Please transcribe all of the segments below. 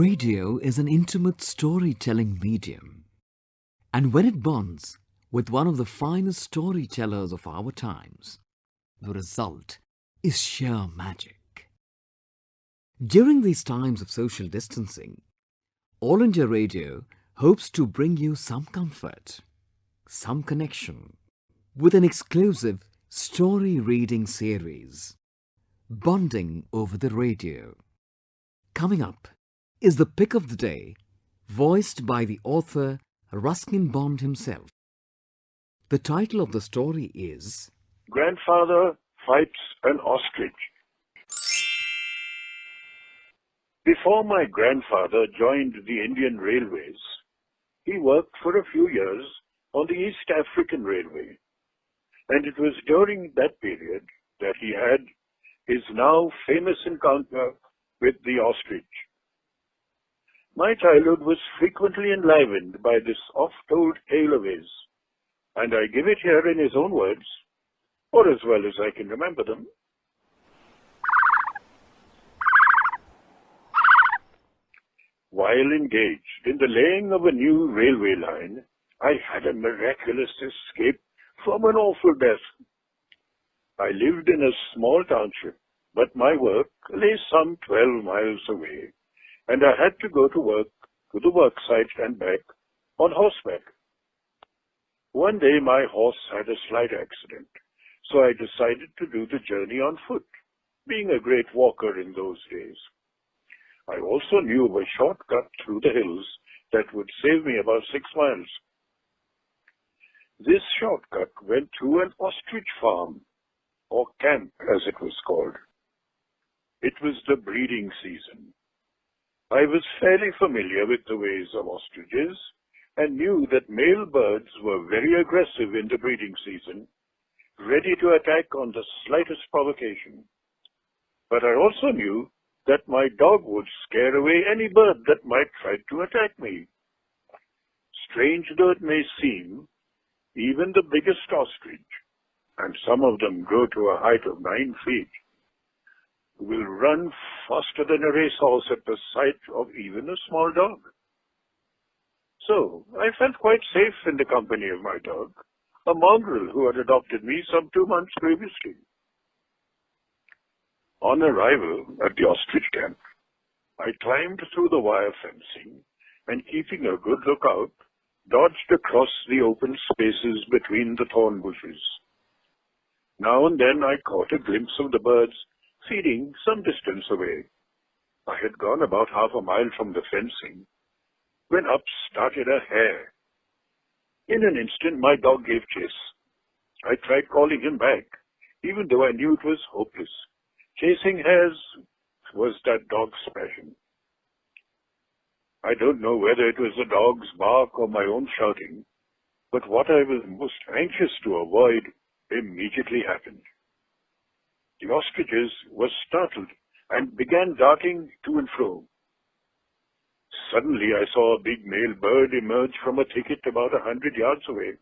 Radio is an intimate storytelling medium, and when it bonds with one of the finest storytellers of our times, the result is sheer magic. During these times of social distancing, All India Radio hopes to bring you some comfort, some connection, with an exclusive story reading series, Bonding over the Radio. Coming up is the pick of the day, voiced by the author Ruskin Bond himself. The title of the story is Grandfather Fights an Ostrich. Before my grandfather joined the Indian Railways, he worked for a few years on the East African Railway, and it was during that period that he had his now famous encounter with the ostrich. My childhood was frequently enlivened by this oft-told tale of his, and I give it here in his own words, or as well as I can remember them. While engaged in the laying of a new railway line, I had a miraculous escape from an awful death. I lived in a small township, but my work lay some 12 miles away, and I had to go to work, to the work site and back, on horseback. One day my horse had a slight accident, so I decided to do the journey on foot, being a great walker in those days. I also knew of a shortcut through the hills that would save me about 6 miles. This shortcut went through an ostrich farm, or camp as it was called. It was the breeding season. I was fairly familiar with the ways of ostriches and knew that male birds were very aggressive in the breeding season, ready to attack on the slightest provocation. But I also knew that my dog would scare away any bird that might try to attack me. Strange though it may seem, even the biggest ostrich, and some of them grow to a height of 9 feet, will run faster than a racehorse at the sight of even a small dog. So I felt quite safe in the company of my dog, a mongrel who had adopted me some 2 months previously. On arrival at the ostrich camp, I climbed through the wire fencing and, keeping a good lookout, dodged across the open spaces between the thorn bushes. Now and then I caught a glimpse of the birds feeding some distance away. I had gone about half a mile from the fencing when up started a hare. In an instant my dog gave chase. I tried calling him back, even though I knew it was hopeless. Chasing hares was that dog's passion. I don't know whether it was the dog's bark or my own shouting, but what I was most anxious to avoid immediately happened. The ostriches were startled and began darting to and fro. Suddenly I saw a big male bird emerge from a thicket about 100 yards away.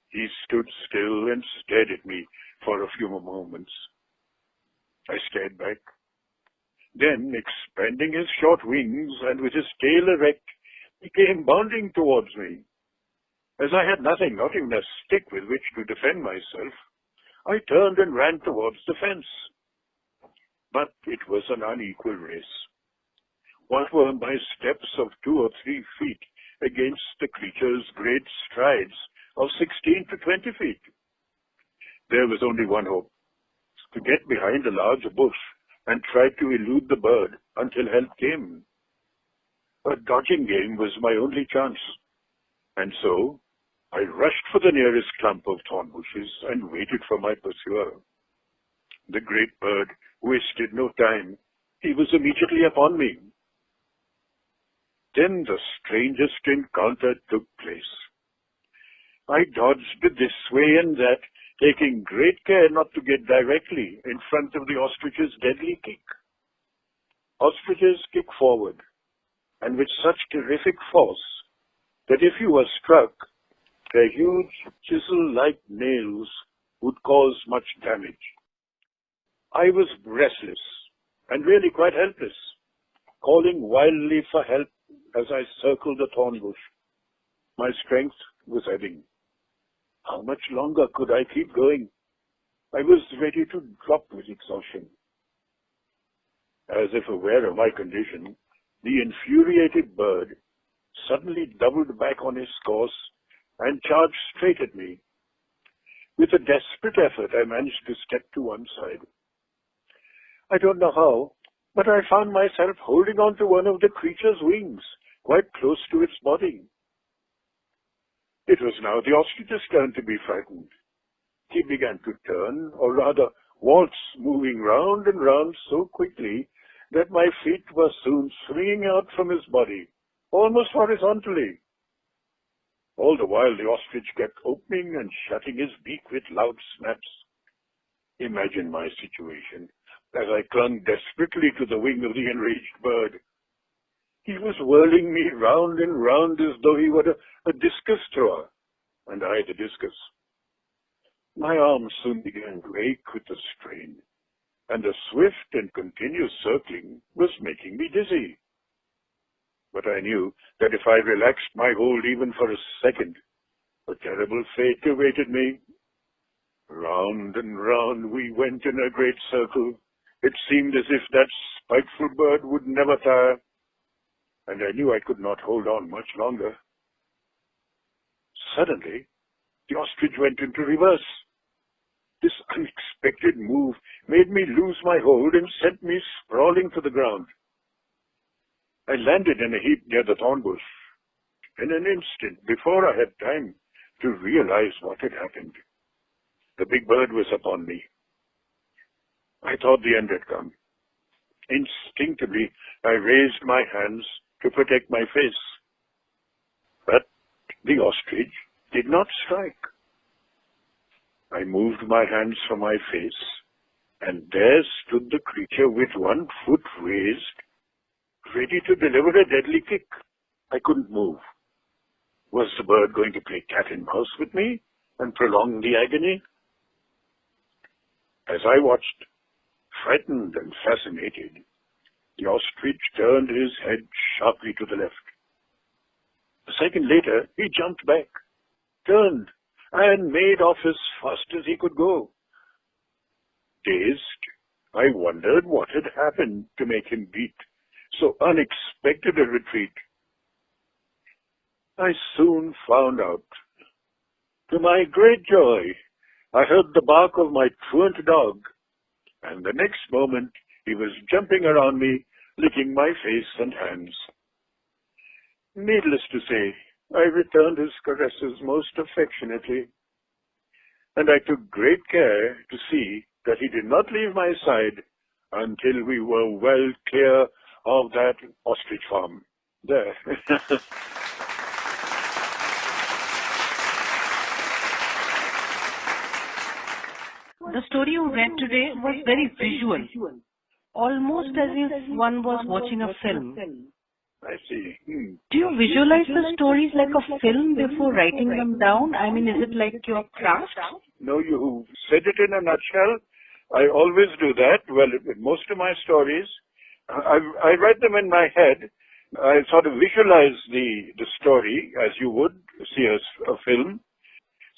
He stood still and stared at me for a few moments. I stared back. Then, expanding his short wings and with his tail erect, he came bounding towards me. As I had nothing, not even a stick with which to defend myself, I turned and ran towards the fence. But it was an unequal race. What were my steps of 2 or 3 feet against the creature's great strides of 16 to 20 feet? There was only one hope: to get behind a large bush and try to elude the bird until help came. A dodging game was my only chance, and so I rushed for the nearest clump of thorn bushes and waited for my pursuer. The great bird wasted no time. He was immediately upon me. Then the strangest encounter took place. I dodged this way and that, taking great care not to get directly in front of the ostrich's deadly kick. Ostriches kick forward, and with such terrific force that if you were struck, their huge chisel-like nails would cause much damage. I was breathless and really quite helpless. calling wildly for help as I circled the thorn bush. My strength was ebbing. How much longer could I keep going? I was ready to drop with exhaustion. As if aware of my condition, the infuriated bird suddenly doubled back on his course and charged straight at me. With a desperate effort, I managed to step to one side. I don't know how, but I found myself holding on to one of the creature's wings, quite close to its body. It was now the ostrich's turn to be frightened. He began to turn, or rather waltz, moving round and round so quickly that my feet were soon swinging out from his body, almost horizontally. All the while the ostrich kept opening and shutting his beak with loud snaps. Imagine my situation as I clung desperately to the wing of the enraged bird. He was whirling me round and round as though he were a discus thrower, and I the discus. My arms soon began to ache with the strain, and the swift and continuous circling was making me dizzy. But I knew that if I relaxed my hold even for a second, a terrible fate awaited me. Round and round we went in a great circle. It seemed as if that spiteful bird would never tire, and I knew I could not hold on much longer. Suddenly, the ostrich went into reverse. This unexpected move made me lose my hold and sent me sprawling to the ground. I landed in a heap near the thorn bush. In an instant, before I had time to realize what had happened, the big bird was upon me. I thought the end had come. Instinctively, I raised my hands to protect my face. But the ostrich did not strike. I moved my hands from my face, and there stood the creature with one foot raised, ready to deliver a deadly kick. I couldn't move. Was the bird going to play cat and mouse with me and prolong the agony? As I watched, frightened and fascinated, the ostrich turned his head sharply to the left. A second later, he jumped back, turned, and made off as fast as he could go. Dazed, I wondered what had happened to make him beat so unexpected a retreat. I soon found out. To my great joy, I heard the bark of my truant dog, and the next moment he was jumping around me, licking my face and hands. Needless to say, I returned his caresses most affectionately, and I took great care to see that he did not leave my side until we were well clear of that ostrich farm. There. The story you read today was very visual, almost as if one was watching a film. I see. Do you visualize the stories like a film before writing them down? I mean, is it like your craft? No, you said it in a nutshell. I always do that. Well, most of my stories, I write them in my head. I sort of visualize the story as you would see a film.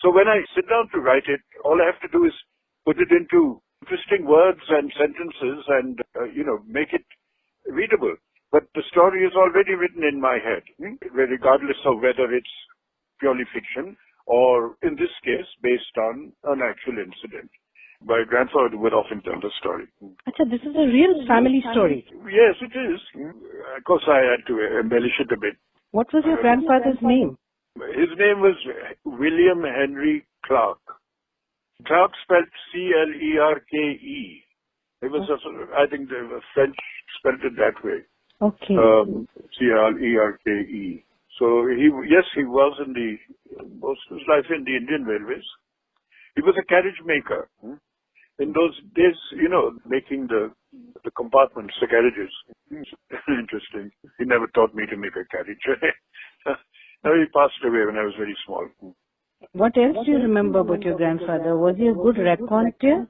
So when I sit down to write it, all I have to do is put it into interesting words and sentences and, make it readable. But the story is already written in my head, regardless of whether it's purely fiction or, in this case, based on an actual incident. My grandfather would often tell the story. Achha, this is a real family story. Yes, it is. Of course, I had to embellish it a bit. What was your grandfather's name? His name was William Henry Clark. Clark spelled C-L-E-R-K-E. It was, I think the French spelled it that way. Okay. C-L-E-R-K-E. So he was in most of his life in the Indian Railways. He was a carriage maker. In those days, making the compartments, the carriages. Interesting. He never taught me to make a carriage. No, he passed away when I was very small. What else do you remember about your grandfather? Was he a good raconteur?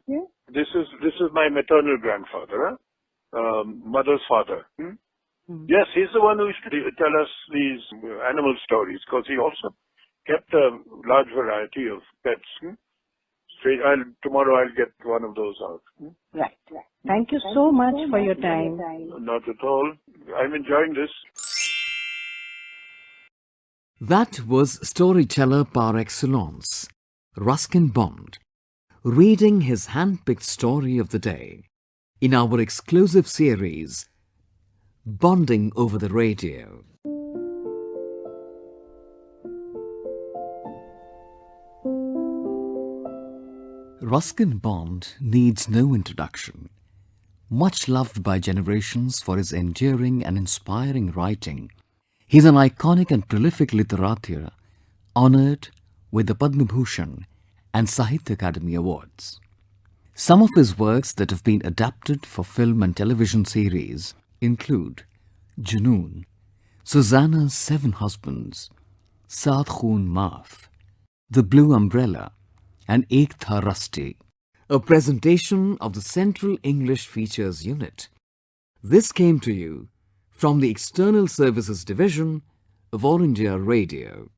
This is my maternal grandfather, mother's father. Yes, he's the one who used to tell us these animal stories, because he also kept a large variety of pets. Tomorrow I'll get one of those out. Right. Thank you so much for your time. Not at all. I'm enjoying this. That was storyteller par excellence, Ruskin Bond, reading his hand-picked story of the day in our exclusive series, Bonding over the Radio. Ruskin Bond needs no introduction. Much loved by generations for his enduring and inspiring writing, he's an iconic and prolific literateur, honoured with the Padma Bhushan and Sahitya Akademi Awards. Some of his works that have been adapted for film and television series include Junoon, Susanna's Seven Husbands, Saat Khoon Maaf, The Blue Umbrella, and Ek Tha Rusty, a presentation of the Central English Features Unit. This came to you from the External Services Division of All India Radio.